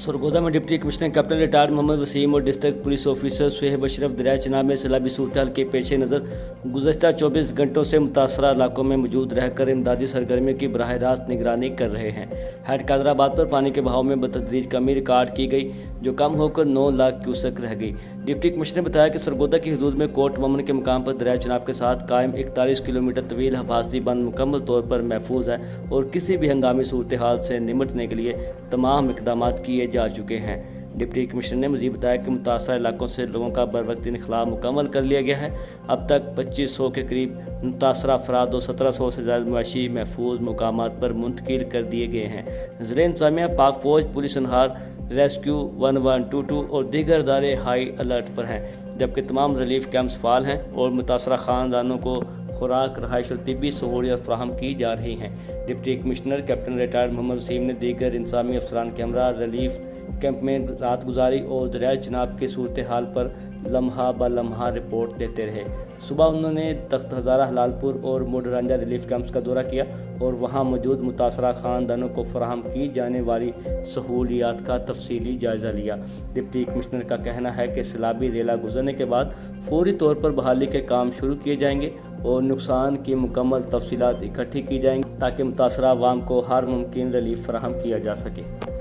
सरगोदा में deputy commissioner captain retired Mohammad Waseem और district police officer Suhaib Ashraf दरिया चिनाब में सैलाबी सूरत के पेश नज़र गुज़श्ता 24 घंटों से मुतासरा इलाकों में मौजूद रहकर इमदादी सरगर्मियों की बराह रास्त निगरानी कर रहे हैं। हेड कादराबाद पर पानी के बहाव में बतदरीज कमी रिकॉर्ड की गई, जो कम होकर 9 लाख क्यूसेक रह गई। डिप्टी कमिश्नर ने बताया कि सरगोदा की हदूद में कोट ममन के मुकाम पर दरिया चिनाब के साथ कायम 41 किलोमीटर तवील हिफाजती बंद मुकम्मल तौर पर महफूज है और किसी भी हंगामी सूरत हाल से निमटने के लिए तमाम इक़दाम किए जा चुके हैं। डिप्टी कमिश्नर ने मज़ीद बताया कि मुतासरा इलाकों से लोगों का बरवक्त इनखला मुकम्मल कर लिया गया है। अब तक 2500 के करीब मुतासरा अफराद और 1700 से ज़्यादा मवाशी महफूज मुकामात पर मुंतकिल कर दिए गए हैं। ज़र इंतज़ामिया पाक फ़ौज, पुलिस अनहार, रेस्क्यू 1122 और दीगर इदारे हाई अलर्ट पर हैं, जबकि तमाम रिलीफ कैंप्स फ़ाल हैं और मुतासरा ख़ानदानों को खुराक, रहाइश और तिब्बी सहूलियत फराहम की जा रही हैं। Deputy commissioner captain retired Mohammad Waseem ने दीगर इंतज़ामी अफसरान के हमरा रिलीफ कैंप में रात गुजारी और दरिया चिनाब की सूरत हाल पर लम्हा ब लम्हा रिपोर्ट देते रहे। सुबह उन्होंने तख्त हज़ारा, हलालपुर और मोडरांजा रिलीफ कैंप्स का दौरा किया और वहां मौजूद मुतासरा ख़ानदानों को फराहम की जाने वाली सहूलियात का तफसीली जायज़ा लिया। डिप्टी कमिश्नर का कहना है कि सैलाबी रेला गुजरने के बाद फौरी तौर पर बहाली के काम शुरू किए जाएंगे और नुकसान की मुकम्मल तफसीलात इकट्ठी की जाएंगी ताकि मुतासरा अवाम को हर मुमकिन रिलीफ फराहम किया जा सके।